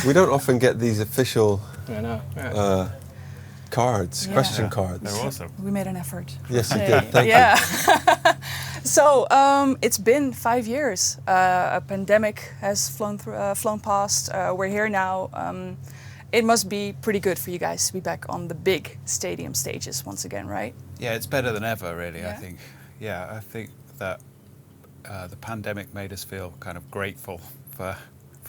We don't often get these official I know. cards, question cards. They're awesome. We made an effort. Yes, you did. Thank you. Yeah. So it's been 5 years. A pandemic has flown past. We're here now. It must be pretty good for you guys to be back on the big stadium stages once again, right? Yeah, it's better than ever, really. Yeah. I think. Yeah, I think that the pandemic made us feel kind of grateful for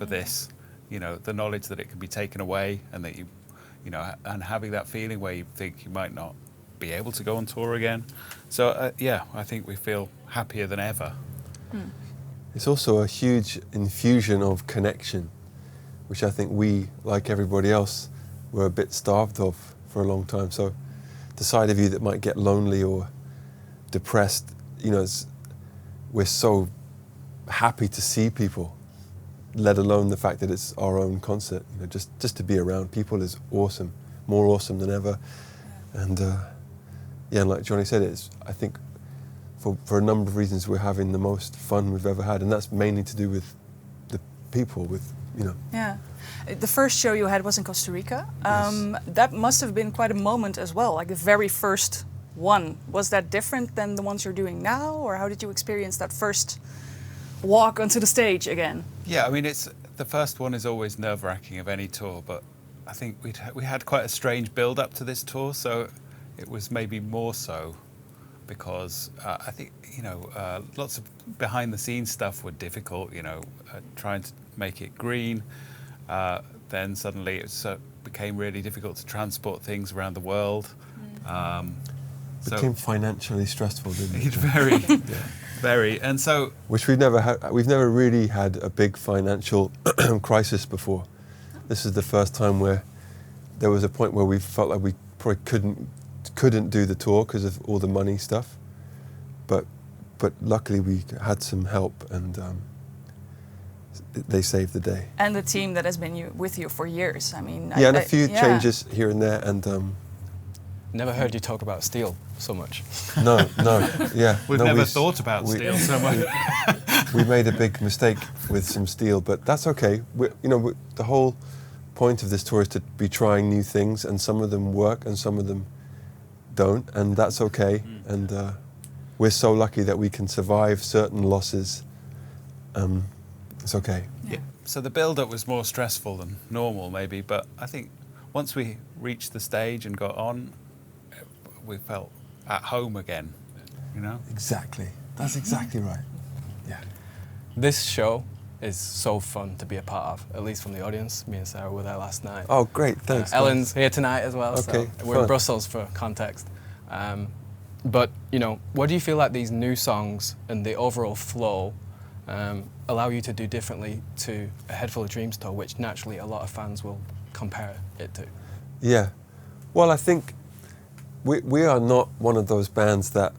this. You know, the knowledge that it can be taken away, and that you know, and having that feeling where you think you might not be able to go on tour again. So yeah, I think we feel happier than ever. It's also a huge infusion of connection, which I think we, like everybody else, were a bit starved of for a long time. So the side of you that might get lonely or depressed, you know, we're so happy to see people, let alone the fact that it's our own concert. You know, just to be around people is awesome, more awesome than ever. And yeah, and like Jonny said, I think for a number of reasons we're having the most fun we've ever had, and that's mainly to do with the people, with, you know. Yeah. The first show you had was in Costa Rica. Yes. That must have been quite a moment as well, like the very first one. Was that different than the ones you're doing now, or how did you experience that first walk onto the stage again? Yeah, I mean, the first one is always nerve-wracking of any tour, but I think we had quite a strange build-up to this tour, so it was maybe more so because I think, you know, lots of behind-the-scenes stuff were difficult, you know, trying to make it green. Then suddenly it became really difficult to transport things around the world. Became financially stressful, didn't it? Very, very. And so, which we've never really had a big financial crisis before. This is the first time where there was a point where we felt like we probably couldn't do the tour because of all the money stuff. But luckily we had some help, and they saved the day. And the team that has been with you for years. I mean, yeah, and a few changes here and there, and. Never heard you talk about steel so much. No, yeah. We've never thought about steel so much. We made a big mistake with some steel, but that's okay. The whole point of this tour is to be trying new things, and some of them work and some of them don't, and that's okay. And we're so lucky that we can survive certain losses. It's okay. Yeah. So the build-up was more stressful than normal, maybe, but I think once we reached the stage and got on, we felt at home again, you know? Exactly. That's exactly right. Yeah. This show is so fun to be a part of, at least from the audience. Me and Sarah were there last night. Oh, great. Thanks. Ellen's here tonight as well. Okay. So we're in Brussels for context. But, you know, what do you feel like these new songs and the overall flow allow you to do differently to a Head Full of Dreams tour, which naturally a lot of fans will compare it to? Yeah. Well, I think we are not one of those bands that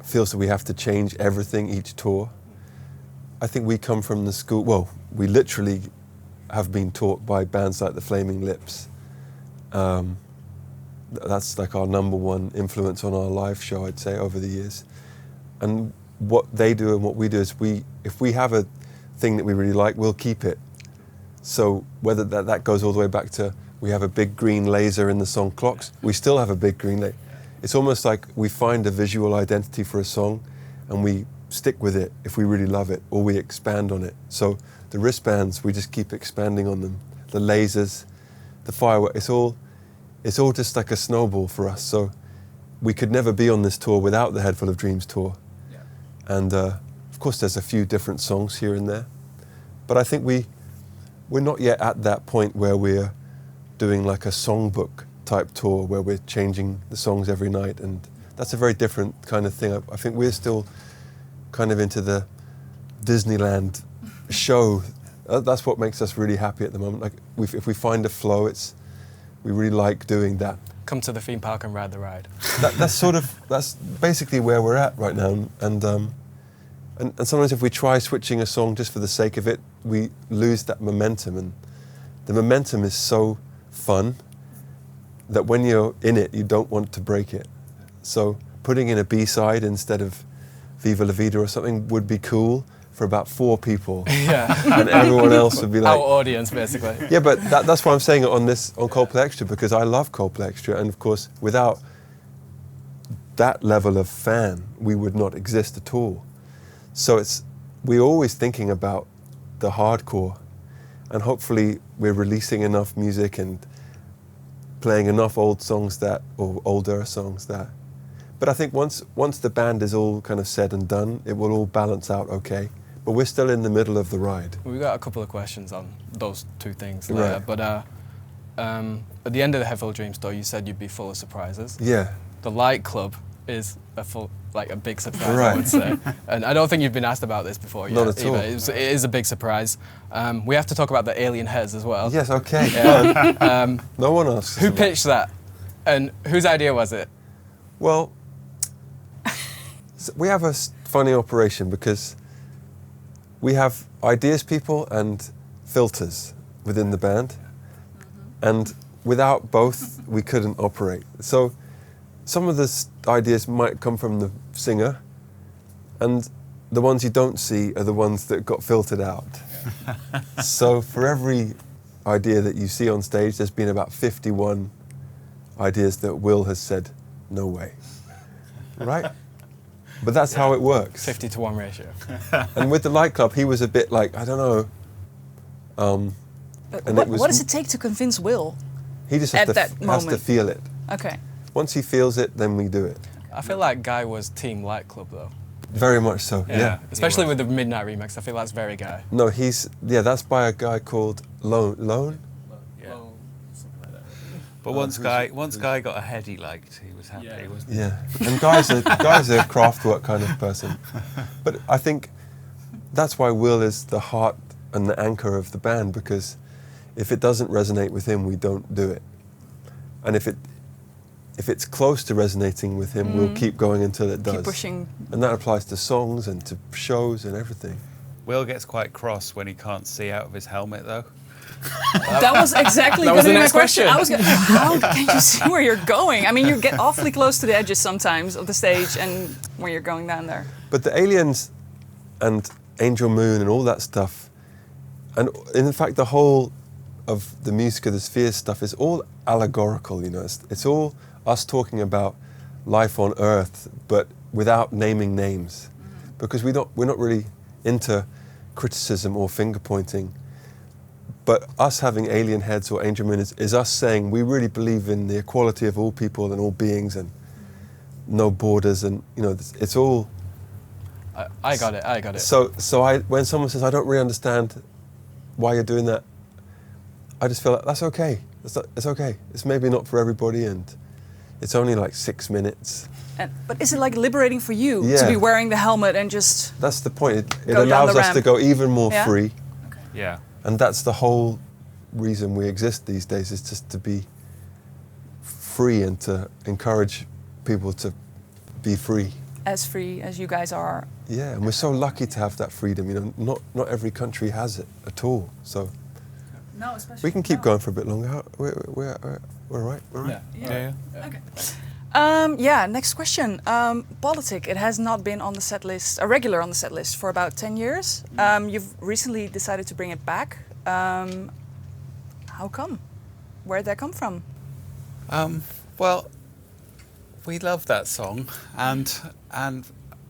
feels that we have to change everything each tour. I think we come from the school, well, we literally have been taught by bands like the Flaming Lips. That's like our #1 influence on our live show, I'd say, over the years. And what they do and what we do is if we have a thing that we really like, we'll keep it. So whether that goes all the way back to we have a big green laser in the song Clocks, we still have a big green laser. It's almost like we find a visual identity for a song and we stick with it if we really love it, or we expand on it. So the wristbands, we just keep expanding on them. The lasers, the fireworks, it's all just like a snowball for us. So we could never be on this tour without the Head Full of Dreams tour. Yeah. And of course there's a few different songs here and there. But I think we're not yet at that point where we're doing like a songbook type tour where we're changing the songs every night, and that's a very different kind of thing. I think we're still kind of into the Disneyland show. That's what makes us really happy at the moment. Like if we find a flow, we really like doing that. Come to the theme park and ride the ride. That's basically where we're at right now. And sometimes if we try switching a song just for the sake of it, we lose that momentum. And the momentum is so fun that when you're in it, you don't want to break it. So putting in a B-side instead of Viva La Vida or something would be cool, for about 4 people, Yeah. and everyone else would be like, Our audience, basically. yeah, but that's why I'm saying it on ColdplayXtra, because I love ColdplayXtra, and of course, without that level of fan, we would not exist at all. So we're always thinking about the hardcore, and hopefully we're releasing enough music and playing enough old songs or older songs that. But I think once the band is all kind of said and done, it will all balance out okay. But we're still in the middle of the ride. We've got a couple of questions on those 2 things Right. later. But at the end of the Headful Dreams tour, you said you'd be full of surprises. Yeah. The Light Club is a big surprise, Right. I would say. And I don't think you've been asked about this before yet. Not at all. It is a big surprise. We have to talk about the alien heads as well. Yes, okay. Yeah. No one asks. Who pitched that? And whose idea was it? Well, we have a funny operation because we have ideas people and filters within the band. And without both, we couldn't operate. So some of the ideas might come from the singer, and the ones you don't see are the ones that got filtered out. So for every idea that you see on stage, there's been about 51 ideas that Will has said, no way. Right? But that's how it works. 50-to-1 ratio. And with the Light Club, he was a bit like, I don't know. And What does it take to convince Will? He just at has that to moment? feel it. Okay. Once he feels it, then we do it. I feel like Guy was Team Light Club, though. Very much so, yeah. Especially with the Midnight remix, I feel that's very Guy. No, that's by a guy called Lone? Yeah. But once Guy got ahead, he was happy, wasn't he? Yeah. And Guy's a Kraftwerk kind of person. But I think that's why Will is the heart and the anchor of the band, because if it doesn't resonate with him, we don't do it. And if it's close to resonating with him, we'll keep going until it does. Keep pushing. And that applies to songs and to shows and everything. Will gets quite cross when he can't see out of his helmet, though. That was exactly That was gonna the be my next question. I was gonna, how can you see where you're going? I mean, you get awfully close to the edges sometimes of the stage, and when you're going down there. But the aliens and Angel Moon and all that stuff, and in fact the whole of the Music of the Spheres stuff is all allegorical, you know. It's all us talking about life on Earth, but without naming names, because we're not really into criticism or finger pointing. But us having alien heads or angel moon is us saying we really believe in the equality of all people and all beings and no borders, and you know it's all. I got it. So when someone says I don't really understand why you're doing that, I just feel like that's okay. It's okay. It's maybe not for everybody, and it's only like 6 minutes. But is it like liberating for you to Yeah. be wearing the helmet and just? That's the point. It Go down allows the us to ramp. go even more Yeah? free, Yeah. and that's the whole reason we exist these days, is just to be free and to encourage people to be free. As free as you guys are. Yeah, and we're so lucky to have that freedom. You know, not every country has it at all. So No, especially. we can keep going for a bit longer. We're all right. We're all right. Yeah. Next question. Politic. It has not been on the set list, a regular on the set list, for about 10 years. You've recently decided to bring it back. How come? Where'd that come from? Well, we loved that song, and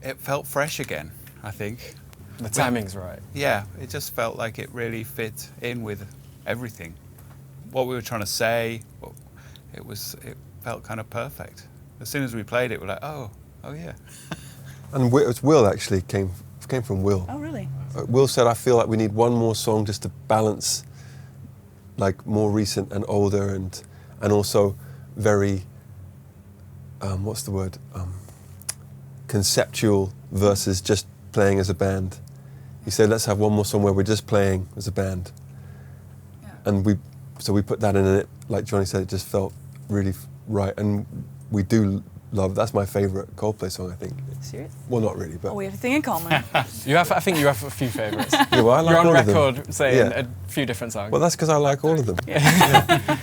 it felt fresh again, I think. The timing's right. Yeah, it just felt like it really fit in with everything. What we were trying to say, it felt kind of perfect. As soon as we played it, we're like, oh yeah. And Will actually came from Will. Oh, really? Will said, I feel like we need one more song just to balance, like more recent and older, and also very, what's the word? Conceptual versus just playing as a band. He said, let's have one more song where we're just playing as a band. Yeah. And we put that in, and it, like Jonny said, it just felt really right. And we do love, that's my favourite Coldplay song, I think. Serious? Well, not really, but. Oh, we have a thing in common. I think you have a few favourites. Yeah, well, I like You're on all of them. record saying Yeah. a few different songs. Well, that's because I like all of them. Yeah.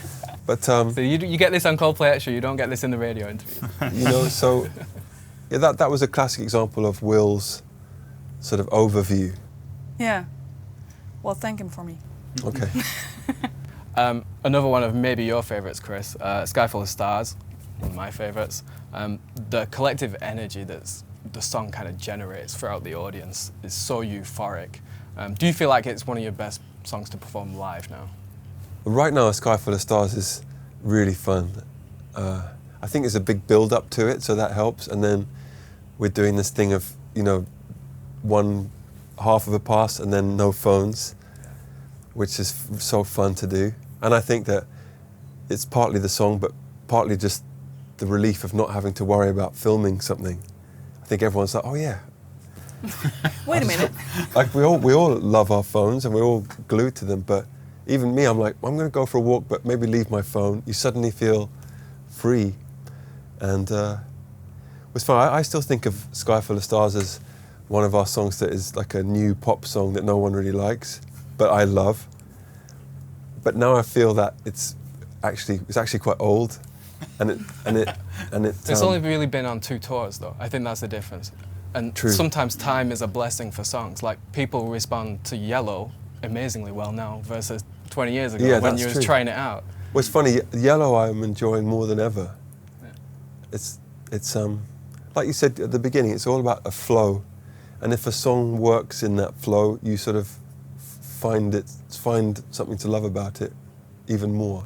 But so you get this on ColdplayXtra, you don't get this in the radio interview. you know, so yeah, that was a classic example of Will's sort of overview Yeah. Well, thank him for me. Okay. Another one of maybe your favourites, Chris, Sky Full of Stars, one of my favourites. The collective energy that the song kind of generates throughout the audience is so euphoric. Do you feel like it's one of your best songs to perform live now? Right now, A Sky Full of Stars is really fun. I think there's a big build-up to it, so that helps. And then we're doing this thing of, you know, one half of a pass and then no phones, which is so fun to do. And I think that it's partly the song, but partly just the relief of not having to worry about filming something. I think everyone's like, oh yeah. Wait a minute. Like we all love our phones and we're all glued to them, but even me, I'm like, I'm going to go for a walk, but maybe leave my phone. You suddenly feel free. And it was fun. I still think of Sky Full of Stars as one of our songs that is like a new pop song that no one really likes, but I love. But now I feel that it's actually quite old, and It's only really been on 2 tours though. I think that's the difference. And True. sometimes time is a blessing for songs. Like people respond to Yellow amazingly well now versus 20 years ago when you was trying it out. Well, it's funny. Yellow I'm enjoying more than ever. Yeah. It's like you said at the beginning. It's all about a flow, and if a song works in that flow, you sort of find something to love about it even more.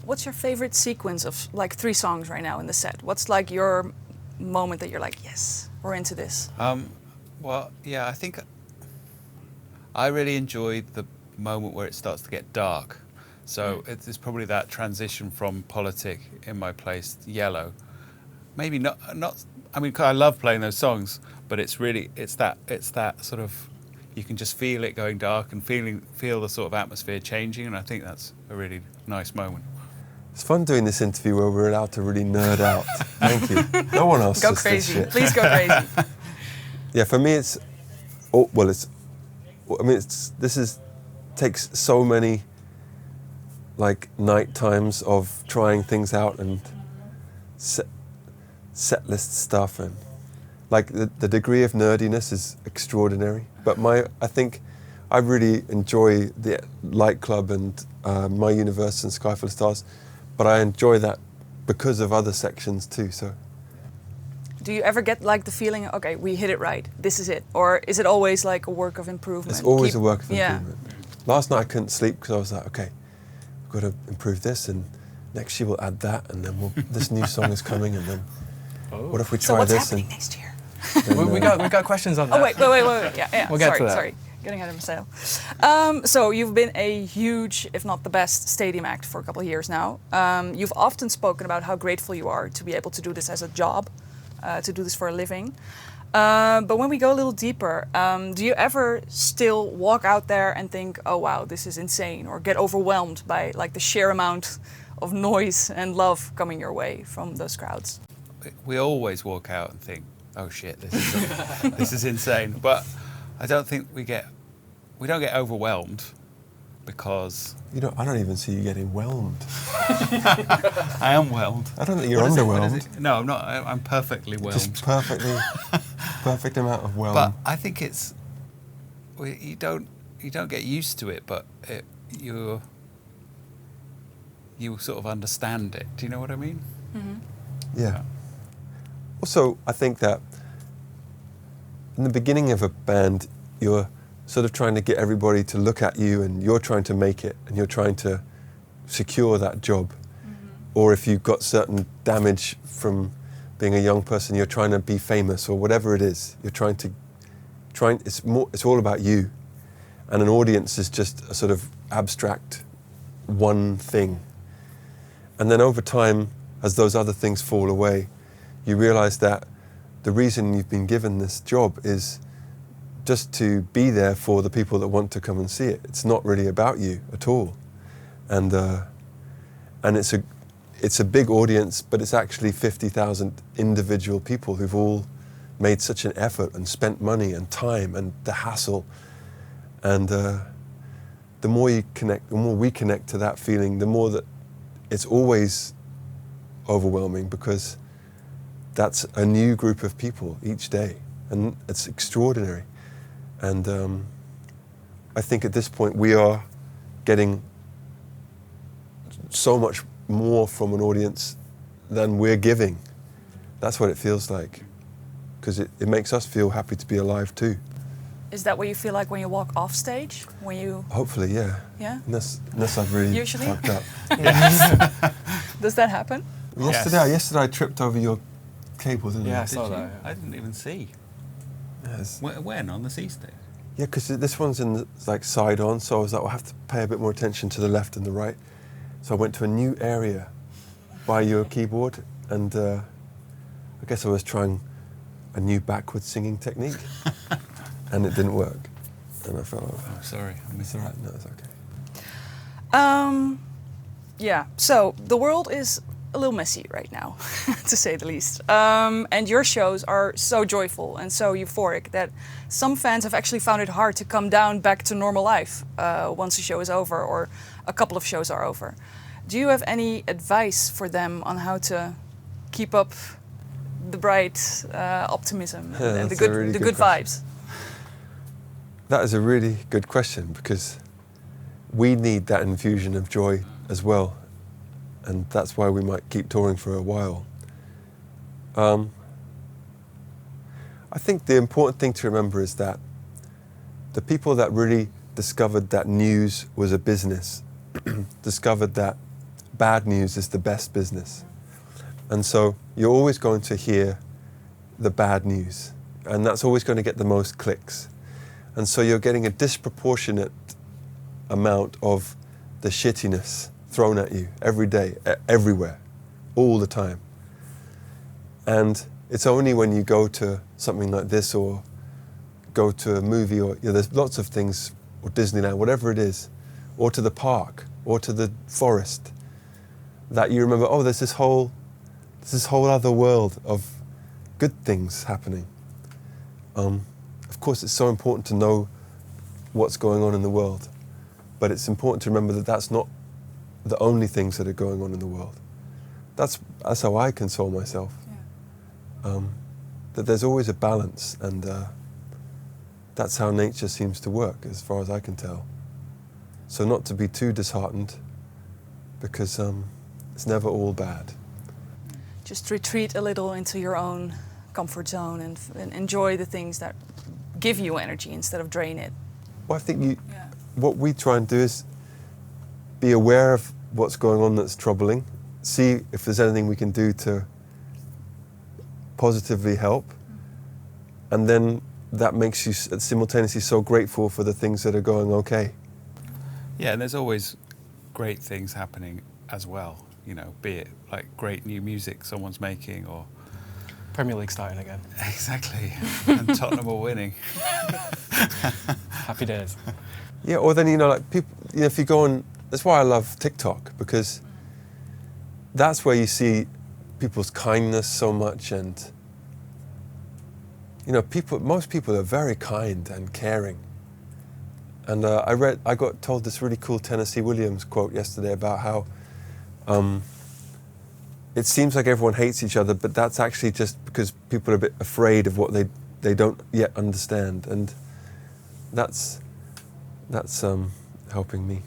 What's your favorite sequence of like 3 songs right now in the set? What's like your moment that you're like, yes, we're into this? Well, yeah, I think I really enjoyed the moment where it starts to get dark. So it's probably that transition from Politic, In My Place, Yellow. Maybe not. I mean, 'cause I love playing those songs, but it's that sort of, you can just feel it going dark and feel the sort of atmosphere changing, and I think that's a really nice moment. It's fun doing this interview where we're allowed to really nerd out. Thank you. No one else Go does this crazy. shit. Please go crazy. Yeah, for me takes so many like night times of trying things out and set list stuff, and like the degree of nerdiness is extraordinary. But I think I really enjoy the Light Club and My Universe and Sky Full of Stars, but I enjoy that because of other sections too. So. Do you ever get like the feeling, okay, we hit it right, this is it? Or is it always like a work of improvement? It's always a work of improvement. Last night I couldn't sleep because I was like, okay, we've got to improve this, and next year we'll add that, and then this new song is coming, and then what if we try what's this? happening next year? Then, we got questions on that. Oh wait. Yeah. We'll get to that. Sorry. Getting ahead of myself. So you've been a huge, if not the best, stadium act for a couple of years now. You've often spoken about how grateful you are to be able to do this as a job, to do this for a living. But when we go a little deeper, do you ever still walk out there and think, oh wow, this is insane, or get overwhelmed by like the sheer amount of noise and love coming your way from those crowds? We always walk out and think, oh shit, this is insane. But I don't think we don't get overwhelmed, because I don't even see you getting whelmed. I am whelmed. I don't think you're underwhelmed. No, I'm not. I'm perfectly whelmed. Just perfect amount of whelm. But I think you don't get used to it, but you sort of understand it. Do you know what I mean? Mm-hmm. Yeah. Also, I think that in the beginning of a band, you're sort of trying to get everybody to look at you, and you're trying to make it, and you're trying to secure that job. Mm-hmm. Or if you've got certain damage from being a young person, you're trying to be famous, or whatever it is. You're it's all about you. And an audience is just a sort of abstract one thing. And then over time, as those other things fall away, you realize that the reason you've been given this job is just to be there for the people that want to come and see it. It's not really about you at all. And it's a big audience, but it's actually 50,000 individual people who've all made such an effort and spent money and time and the hassle. And the more we connect to that feeling, the more that it's always overwhelming, because that's a new group of people each day, and it's extraordinary. And I think at this point we are getting so much more from an audience than we're giving. That's what it feels like, because it makes us feel happy to be alive too. Is that what you feel like when you walk off stage? When you Hopefully, yeah. Yeah? Unless I've really Usually? fucked up. Does that happen? Yesterday I tripped over your cable, didn't Yeah, I? I saw Did you? that. Yeah. I didn't even see. Yes. When? On the C stage? Yeah, because this one's in like side on, so I was like, I'll have to pay a bit more attention to the left and the right. So I went to a new area by your keyboard, and I guess I was trying a new backwards singing technique, and it didn't work, and I fell over. Oh, sorry, I missed It's all that. right, no, it's okay. Yeah, so the world is a little messy right now, to say the least. And your shows are so joyful and so euphoric that some fans have actually found it hard to come down back to normal life once a show is over or a couple of shows are over. Do you have any advice for them on how to keep up the bright optimism and the that's a really good good question. vibes? That is a really good question, because we need that infusion of joy as well, and that's why we might keep touring for a while. I think the important thing to remember is that the people that really discovered that news was a business, discovered that bad news is the best business. And so you're always going to hear the bad news, and that's always going to get the most clicks. And so you're getting a disproportionate amount of the shittiness thrown at you every day, everywhere, all the time. And it's only when you go to something like this, or go to a movie, or there's lots of things, or Disneyland, whatever it is, or to the park, or to the forest, that you remember, oh, there's this whole other world of good things happening. Of course, it's so important to know what's going on in the world, but it's important to remember that that's not the only things that are going on in the world. That's how I console myself. Yeah. That there's always a balance, and that's how nature seems to work, as far as I can tell. So not to be too disheartened, because it's never all bad. Just retreat a little into your own comfort zone and enjoy the things that give you energy instead of drain it. Well, I think what we try and do is be aware of what's going on that's troubling, see if there's anything we can do to positively help, and then that makes you simultaneously so grateful for the things that are going okay. Yeah, and there's always great things happening as well, be it like great new music someone's making, or Premier League starting again. exactly, and Tottenham are winning. Happy days. Yeah, or then, like people, if you go on, that's why I love TikTok, because that's where you see people's kindness so much, and most people are very kind and caring. And I got told this really cool Tennessee Williams quote yesterday about how it seems like everyone hates each other, but that's actually just because people are a bit afraid of what they don't yet understand, and that's helping me.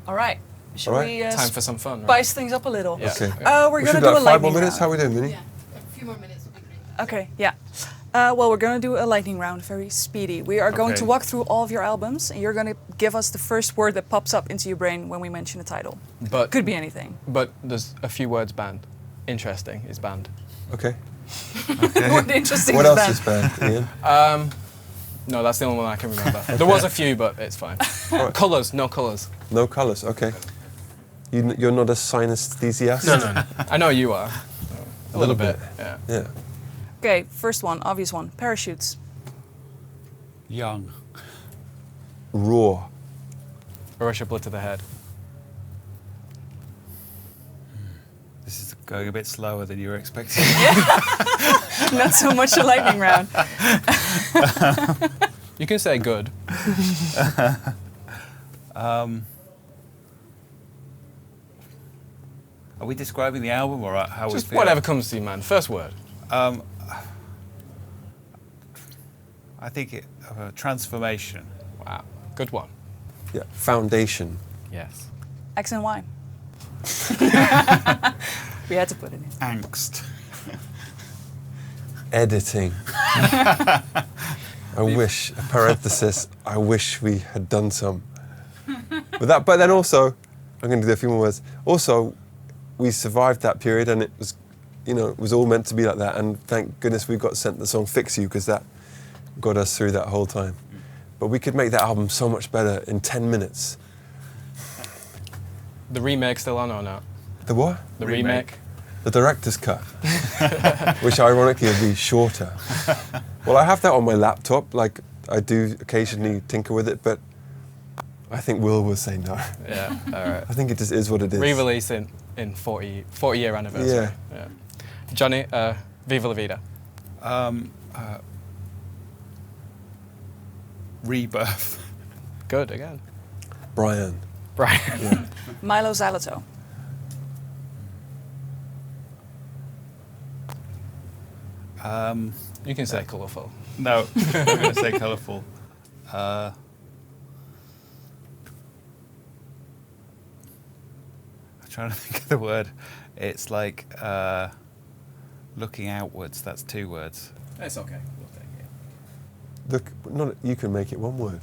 All right. Shall All right. we Time for some fun. spice things up a little? Yeah. Okay. We're We going to should do a like 5 more lightning minutes. How round. are we doing, Minnie? Yeah, a few more minutes would be great. Okay, yeah. Well, we're going to do a lightning round, very speedy. We are going to Okay. walk through all of your albums, and you're going to give us the first word that pops up into your brain when we mention a title. But Could be anything. But there's a few words banned. Interesting is banned. Okay. What interesting What is else that? is bad, Ian? No, that's the only one I can remember. There was a few, but it's fine. Right. Colours, no colours. No colours. Okay. You're not a synesthesiast? No. I know you are. A little bit. Yeah. Yeah. Okay, first one, obvious one. Parachutes. Young. Raw. A rush of blood to the head. This is going a bit slower than you were expecting. Not so much a lightning round. You can say good. Are we describing the album or how we Just feel? whatever comes to you, man. First word. I think transformation. Wow, good one. Yeah, foundation. Yes. X and Y. We had to put it in. Angst. Editing. I wish, parenthesis, I wish we had done some. But then also, I'm going to do a few more words. Also, we survived that period, and it was, it was all meant to be like that. And thank goodness we got sent the song "Fix You" because that got us through that whole time. But we could make that album so much better in 10 minutes. The remake still on or not? The what? The remake. The director's cut, which ironically would be shorter. Well, I have that on my laptop. Like, I do occasionally tinker with it, but I think Will say no. Yeah, all right. I think it just is what it is. Re-release in 40-year anniversary. Yeah. Jonny, Viva la Vida. Rebirth. Good, again. Brian. Yeah. Milo Xyloto. You can say colourful. No, I'm going to say colourful. I'm trying to think of the word. It's like looking outwards. That's 2 words. It's okay. We'll take it. Look, you can make it one word.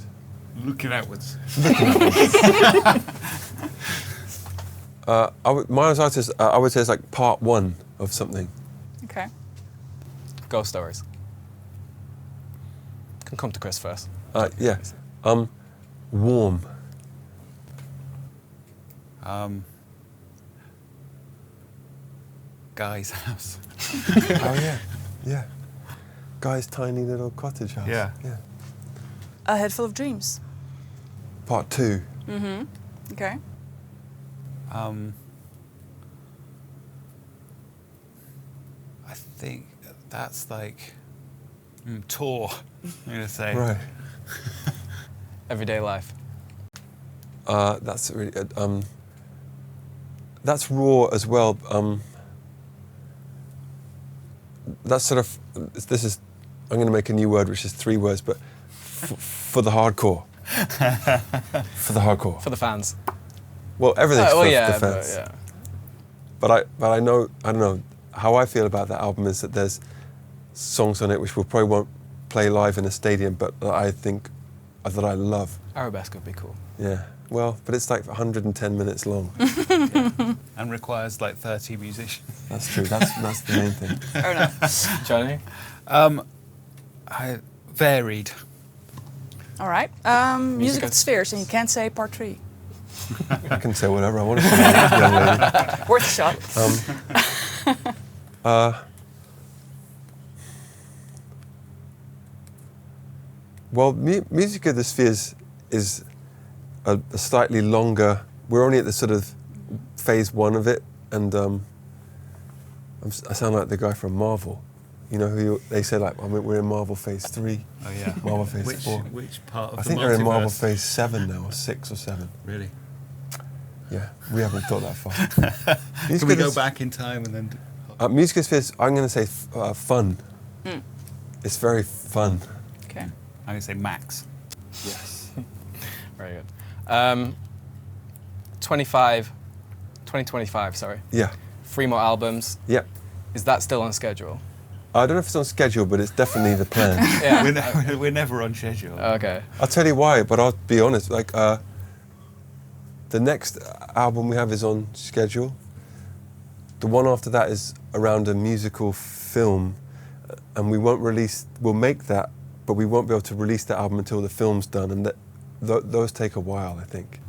Looking outwards. My anxiety is, I would say it's like part 1 of something. Okay. Ghost stories. Can come to Chris first. Yeah. Warm. Guy's house. Oh yeah, yeah. Guy's tiny little cottage house. Yeah. Yeah. A Head Full of Dreams. Part 2. Mm-hmm. Okay. I think that's like tour. I'm gonna say. Right. Everyday life. That's really that's raw as well. That's sort of this is. I'm going to make a new word, which is 3 words, but for the hardcore. For the hardcore. For the fans. Well, everything's for yeah, the fans. But But I know, I don't know, how I feel about that album is that there's songs on it which we probably won't play live in a stadium, but that I think, that I love. Arabesque would be cool. Yeah. Well, but it's like 110 minutes long. And requires like 30 musicians. That's true. That's the main thing. Fair enough. Jonny? I varied. All right. Music of the Spheres, and you can't say part 3. I can say whatever I want to say, young lady. Worth a shot. Well, Music of the Spheres is a slightly longer. We're only at the sort of phase 1 of it, and I sound like the guy from Marvel. You know who they say like we're in Marvel phase 3. Oh yeah. Marvel phase 4. Which part of I the think they're in Marvel multiverse? phase 7 now, or 6 or 7. Really? Yeah, we haven't thought that far. Can we go back in time and then? Music of the Spheres, I'm going to say fun. It's very fun. Okay. I'm going to say Max. Yes. Very good. 2025, sorry. Yeah. 3 more albums. Yep. Is that still on schedule? I don't know if it's on schedule, but it's definitely the plan. Yeah. We're never on schedule. Okay. I'll tell you why, but I'll be honest. Like, the next album we have is on schedule. The one after that is around a musical film, and we'll make that, but we won't be able to release that album until the film's done, and those take a while, I think.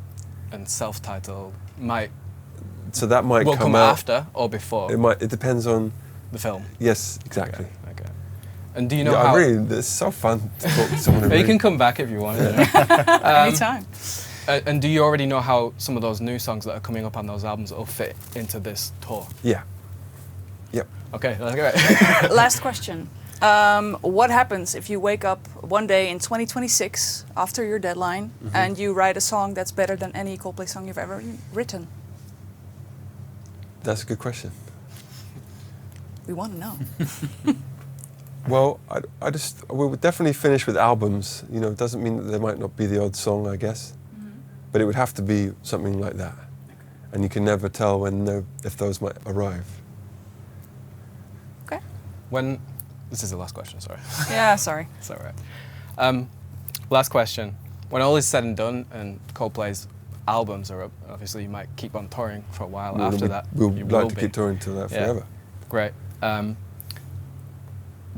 And self-titled might So that might will come come out after or before It depends on the film. Yes, exactly. Okay. And do you know Yeah, how? it's so fun to talk to someone who But you really, can come back if you want. Anytime. And do you already know how some of those new songs that are coming up on those albums will fit into this tour? Yeah. Yep. Okay, that's great. Last question. What happens if you wake up one day in 2026 after your deadline and you write a song that's better than any Coldplay song you've ever written? That's a good question. We want to know. Well, we would definitely finish with albums. You know, it doesn't mean that there might not be the odd song, I guess, but it would have to be something like that. And you can never tell if those might arrive. Okay. This is the last question, sorry. Yeah, sorry. It's all right. Last question. When all is said and done and Coldplay's albums are up, obviously you might keep on touring for a while after that. We'll You like will to be. keep touring till that Yeah. forever. Great.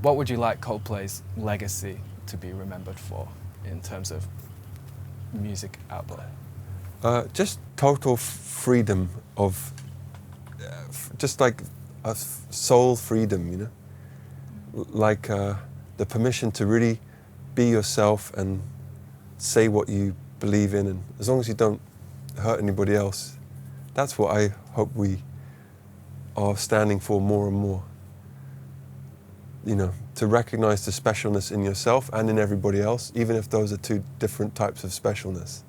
What would you like Coldplay's legacy to be remembered for in terms of music output? Just total freedom of, just like a soul freedom, you know? Like the permission to really be yourself and say what you believe in, and as long as you don't hurt anybody else, that's what I hope we are standing for more and more. You know, to recognize the specialness in yourself and in everybody else, even if those are two different types of specialness.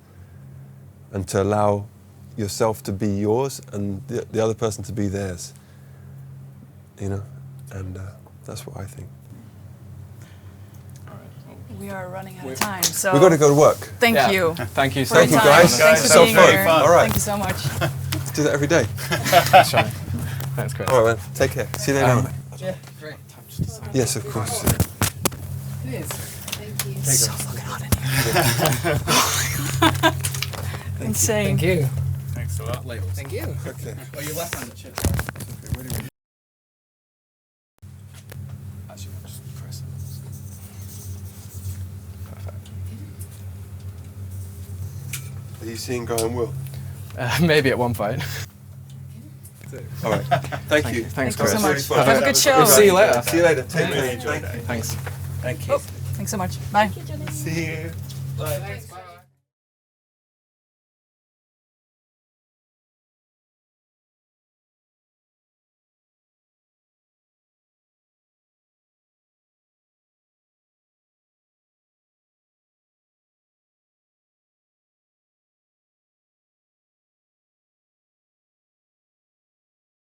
And to allow yourself to be yours and the other person to be theirs. You know, and that's what I think. We are running out of time, so We've got to go to work. thank Yeah. you. Thank you for so your much. Thank you, time. guys. Thanks for So being fun. here. All right. Thank you so much. Let's do that every day. Thanks, Jonny. Thanks, Chris. All right, man. Take care. See you later. Yeah, great. Yes, of course. It is. Thank you. It's so fucking hot in here. Insane. Thank you. Thanks a lot. Labels. Thank you. Okay. Oh, your left-handed chip. Actually, just press it. Perfect. Are you seeing Guy and Will? Maybe at one point. All right. Thank you. Thanks, Thank you so Chris. much. Have a good show. We'll see you later. See you later. Take care. Thank you. Thanks. Thank you. Thanks so much. Bye. See you. Thanks.